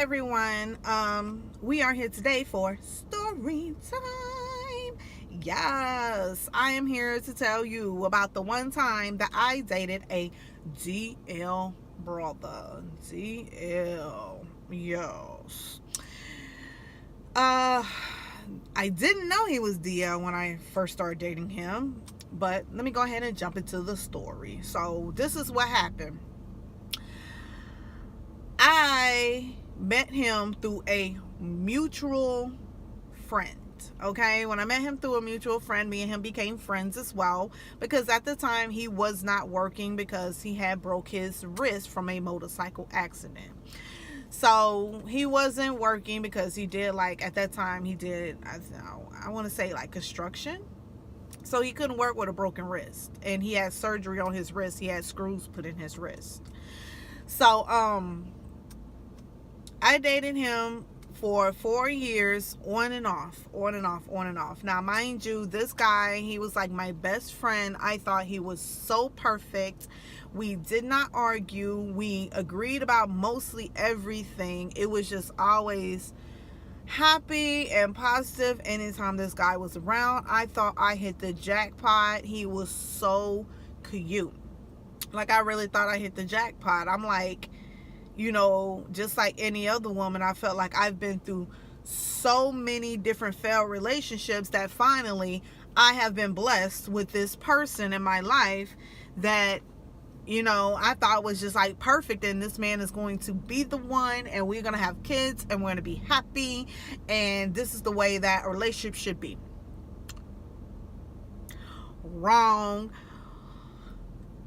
Hi everyone. We are here today for story time. Yes, I am here to tell you about the one time that I dated a DL brother. DL. Yes. Uh I didn't know he was DL when I first started dating him, but let me go ahead and jump into the story. So, this is what happened. I met him through a mutual friend. Okay, when I met him through a mutual friend, me and him became friends as well, because at the time he was not working because he had broke his wrist from a motorcycle accident. So he wasn't working because he did, like, at that time he did, I want to say, like, construction. So he couldn't work with a broken wrist, and he had surgery on his wrist. He had screws put in his wrist. So I dated him for 4 years, on and off. Now, mind you, this guy, he was like my best friend. I thought he was so perfect. We did not argue. We agreed about mostly everything. It was just always happy and positive anytime this guy was around. I thought I hit the jackpot. He was so cute. Like, I really thought I hit the jackpot. I'm like, just like any other woman, I felt like I've been through so many different failed relationships that finally I have been blessed with this person in my life that, I thought was just like perfect, and this man is going to be the one, and we're going to have kids, and we're going to be happy, and this is the way that a relationship should be. Wrong.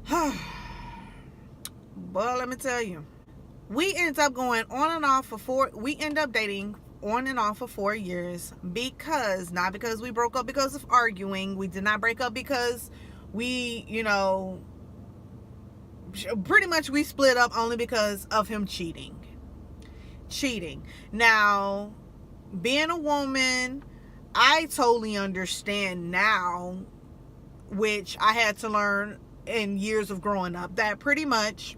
But let me tell you, we ended up going on and off we ended up dating on and off for 4 years, not because we broke up because of arguing. We did not break up because we, pretty much we split up only because of him cheating. Now, being a woman, I totally understand now, which I had to learn in years of growing up, that pretty much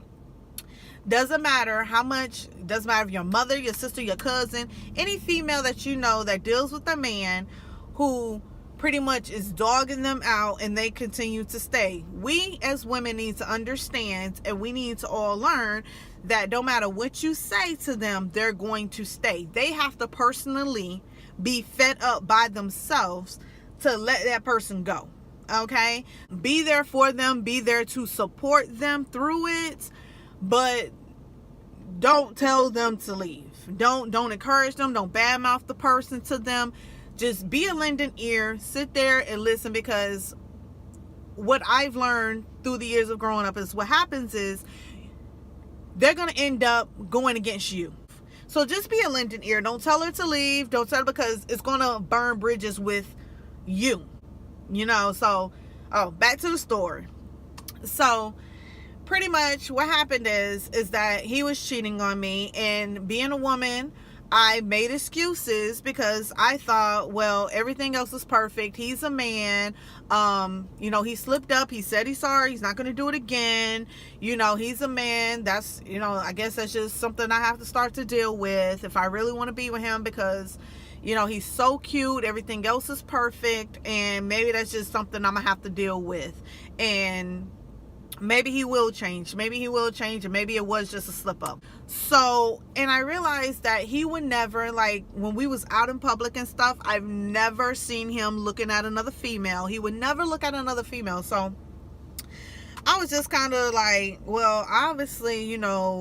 doesn't matter how much, doesn't matter if your mother, your sister, your cousin, any female that you know that deals with a man who pretty much is dogging them out and they continue to stay. We as women need to understand, and we need to all learn that no matter what you say to them, they're going to stay. They have to personally be fed up by themselves to let that person go. Okay? Be there for them, be there to support them through it. But don't tell them to leave. Don't encourage them. Don't badmouth the person to them. Just be a lending ear. Sit there and listen, because what I've learned through the years of growing up is what happens is they're going to end up going against you. So just be a lending ear. Don't tell her to leave. Don't tell her, because it's going to burn bridges with you. So, back to the story. So, pretty much what happened is that he was cheating on me, and being a woman, I made excuses because I thought, well, everything else is perfect. He's a man. He slipped up. He said he's sorry. He's not going to do it again. He's a man. That's, I guess that's just something I have to start to deal with if I really want to be with him, because he's so cute. Everything else is perfect. And maybe that's just something I'm going to have to deal with. And maybe he will change. And maybe it was just a slip up. So, and I realized that he would never, like, when we was out in public and stuff, I've never seen him looking at another female. He would never look at another female. So I was just kind of like, well, obviously,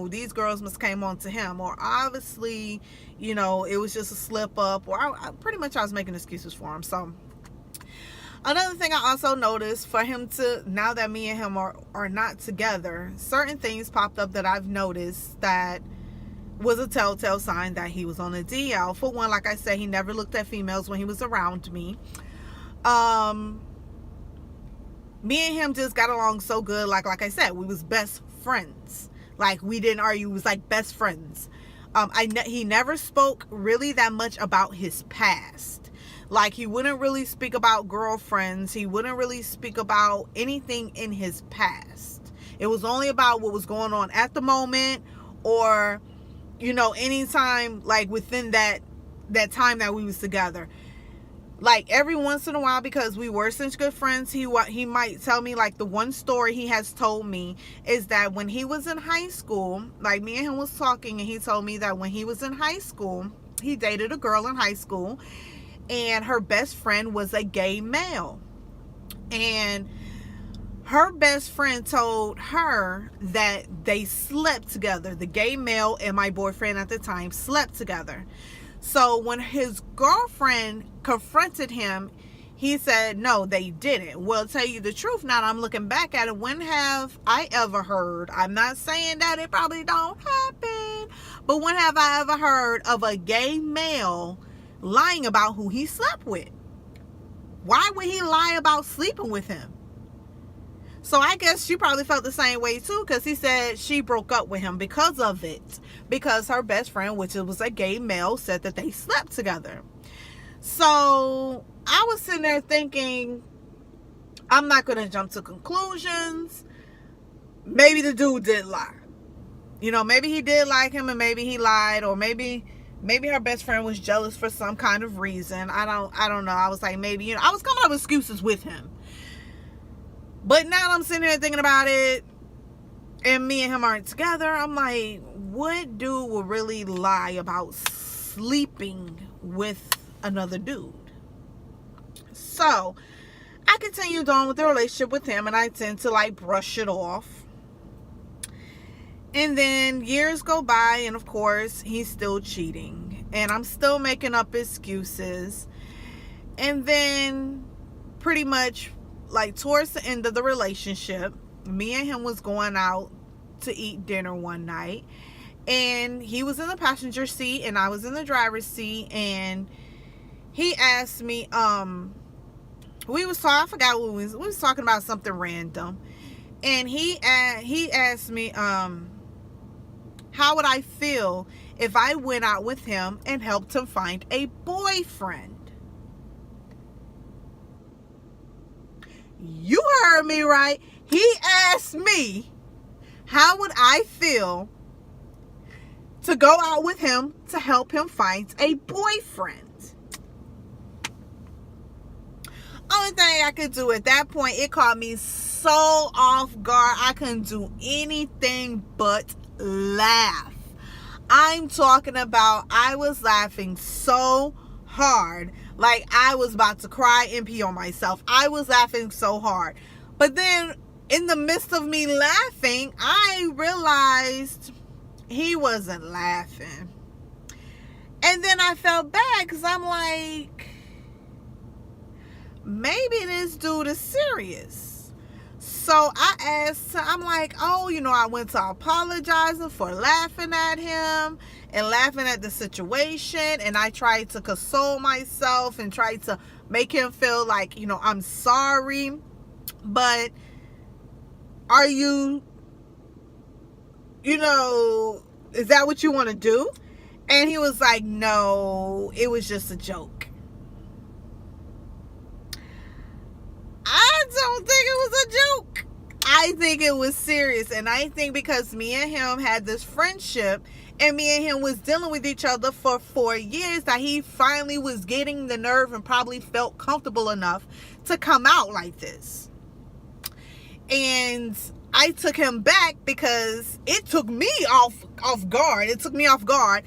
these girls must came on to him, or obviously, it was just a slip up, or I was making excuses for him. So another thing I also noticed, for him to, now that me and him are not together, certain things popped up that I've noticed that was a telltale sign that he was on a DL. For one, like I said, he never looked at females when he was around me. Me and him just got along so good. Like I said, we was best friends. Like, we didn't argue. We was like best friends. He never spoke really that much about his past. Like, he wouldn't really speak about girlfriends. He wouldn't really speak about anything in his past. It was only about what was going on at the moment, or anytime, like within that time that we was together, like every once in a while, because we were such good friends, he might tell me, like, the one story he has told me is that when he was in high school, like me and him was talking, and he told me that when he was in high school, he dated a girl in high school, and her best friend was a gay male, and her best friend told her that they slept together. The gay male and my boyfriend at the time slept together. So when his girlfriend confronted him, he said, no, they didn't. Well, tell you the truth, now I'm looking back at it, when have I ever heard, I'm not saying that it probably don't happen, but when have I ever heard of a gay male lying about who he slept with? Why would he lie about sleeping with him? So I guess she probably felt the same way too, because he said she broke up with him because of it. Because her best friend, which was a gay male, said that they slept together. So I was sitting there thinking, I'm not going to jump to conclusions. Maybe the dude did lie. Maybe he did like him, and maybe he lied, or maybe her best friend was jealous for some kind of reason. I don't know. I was like, maybe, I was coming up with excuses with him. But now I'm sitting here thinking about it, and me and him aren't together. I'm like, what dude will really lie about sleeping with another dude? So I continued on with the relationship with him, and I tend to like brush it off. And then years go by, and of course he's still cheating, and I'm still making up excuses. And then pretty much, like, towards the end of the relationship, me and him was going out to eat dinner one night, and he was in the passenger seat and I was in the driver's seat, and he asked me, I forgot what we was talking about, something random, and he asked me, how would I feel if I went out with him and helped him find a boyfriend? You heard me right. He asked me, how would I feel to go out with him to help him find a boyfriend? Only thing I could do at that point, it caught me so off guard. I couldn't do anything but laugh. I'm talking about, I was laughing so hard, like I was about to cry and pee on myself. I was laughing so hard. But then in the midst of me laughing, I realized he wasn't laughing. And then I felt bad, because I'm like, maybe this dude is serious. So I asked him, I'm like, oh, I went to apologizing for laughing at him and laughing at the situation, and I tried to console myself and tried to make him feel like, I'm sorry, but are you, is that what you want to do? And he was like, no, it was just a joke. I don't think it was a joke. I think it was serious. And I think because me and him had this friendship, and me and him was dealing with each other for 4 years, that he finally was getting the nerve and probably felt comfortable enough to come out like this. And I took him back because it took me off guard. It took me off guard.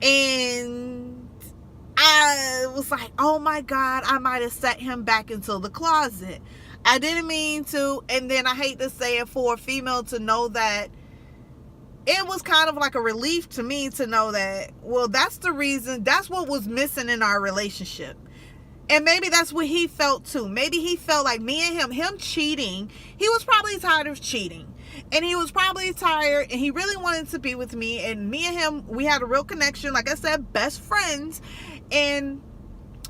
And I was like, oh my God, I might have set him back into the closet. I didn't mean to. And then I hate to say it, for a female to know that, it was kind of like a relief to me to know that, well, that's the reason, that's what was missing in our relationship. And maybe that's what he felt too. Maybe he felt like me and him cheating, he was probably tired of cheating. And he was probably tired, and he really wanted to be with me. And me and him, we had a real connection. Like I said, best friends. And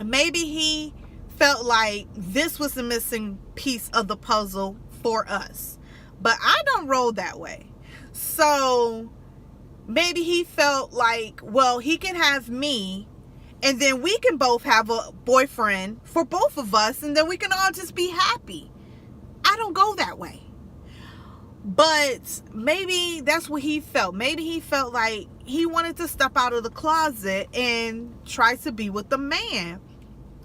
maybe he felt like this was the missing piece of the puzzle for us. But I don't roll that way. So maybe he felt like, well, he can have me, and then we can both have a boyfriend for both of us, and then we can all just be happy. I don't go that way. But maybe that's what he felt. Maybe he felt like, he wanted to step out of the closet and try to be with the man,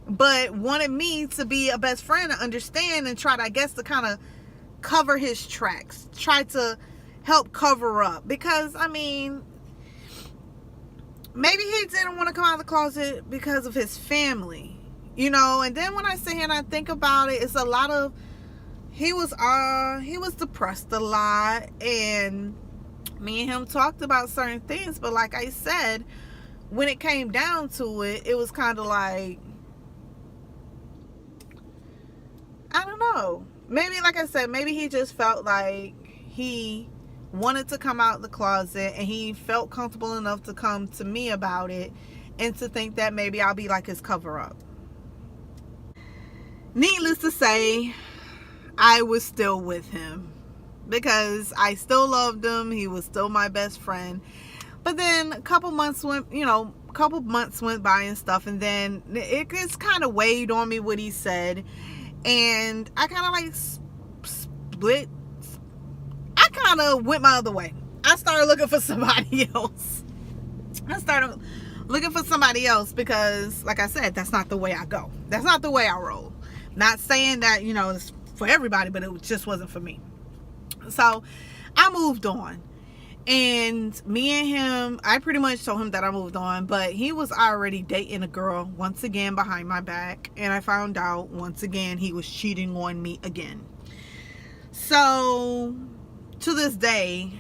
but wanted me to be a best friend and understand and try to, I guess, to kind of cover his tracks, try to help cover up. Because, I mean, maybe he didn't want to come out of the closet because of his family, you know. And then when I sit here and I think about it, it's a lot of, he was depressed a lot, and me and him talked about certain things, but like I said, when it came down to it, it was kind of like, I don't know, maybe, like I said, maybe he just felt like he wanted to come out the closet, and he felt comfortable enough to come to me about it, and to think that maybe I'll be like his cover-up. Needless to say, I was still with him because I still loved him. He was still my best friend. But then a couple months went by and stuff, and then it just kind of weighed on me what he said, and I kind of like split. I kind of went my other way. I started looking for somebody else. Because, like I said, that's not the way I go. That's not the way I roll. Not saying that, you know, it's for everybody, but it just wasn't for me. So I moved on, and me and him, I pretty much told him that I moved on, but he was already dating a girl once again behind my back, and I found out once again he was cheating on me again. So to this day,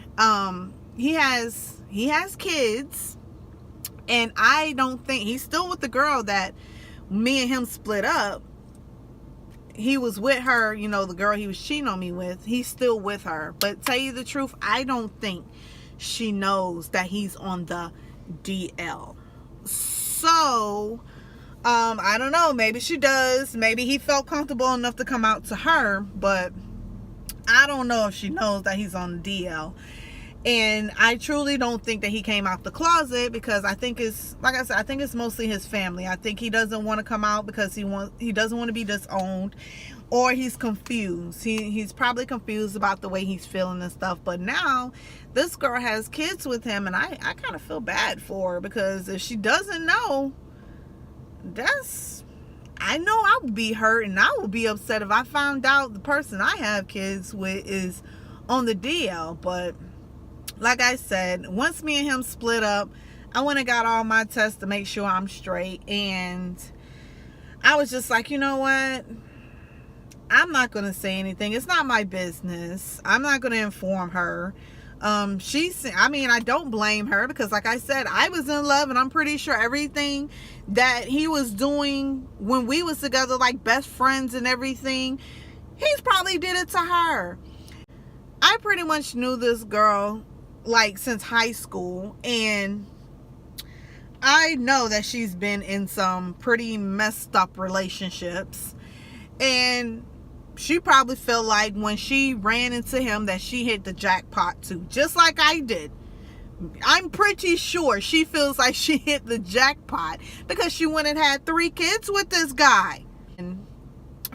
he has kids, and I don't think he's still with the girl that me and him split up. He was with her, you know, the girl he was cheating on me with. He's still with her. But tell you the truth, I don't think she knows that he's on the DL. So, I don't know. Maybe she does. Maybe he felt comfortable enough to come out to her. But I don't know if she knows that he's on the DL. And I truly don't think that he came out the closet, because I think it's, like I said, I think it's mostly his family. I think he doesn't want to come out because he doesn't want to be disowned, or he's confused. He's probably confused about the way he's feeling and stuff. But now this girl has kids with him, and I kind of feel bad for her, because if she doesn't know, I know I would be hurt, and I would be upset if I found out the person I have kids with is on the DL. But like I said, once me and him split up, I went and got all my tests to make sure I'm straight. And I was just like, you know what? I'm not going to say anything. It's not my business. I'm not going to inform her. I don't blame her, because like I said, I was in love, and I'm pretty sure everything that he was doing when we was together, like best friends and everything, he's probably did it to her. I pretty much knew this girl like since high school, and I know that she's been in some pretty messed up relationships, and she probably felt like when she ran into him that she hit the jackpot too, just like I did. I'm pretty sure she feels like she hit the jackpot, because she went and had 3 kids with this guy, and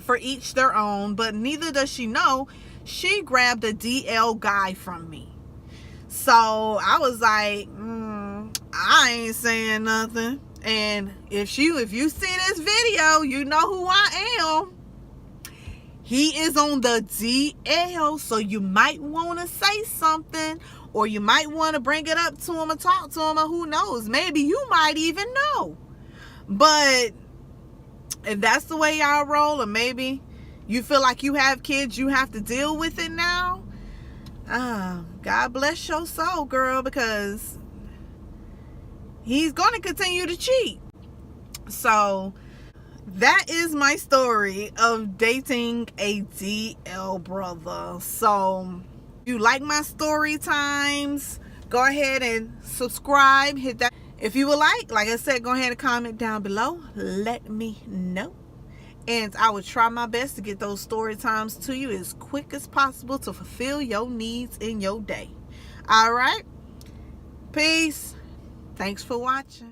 for each their own. But neither does she know she grabbed a DL guy from me. So I was like, I ain't saying nothing. And if you see this video, you know who I am. He is on the DL, so you might want to say something, or you might want to bring it up to him and talk to him, or who knows, maybe you might even know. But if that's the way y'all roll, or maybe you feel like you have kids, you have to deal with it now, God bless your soul, girl, because he's going to continue to cheat. So that is my story of dating a DL brother. So if you like my story times, go ahead and subscribe, hit that. If you would like I said, go ahead and comment down below, let me know, and I will try my best to get those story times to you as quick as possible to fulfill your needs in your day. All right, peace. Thanks for watching.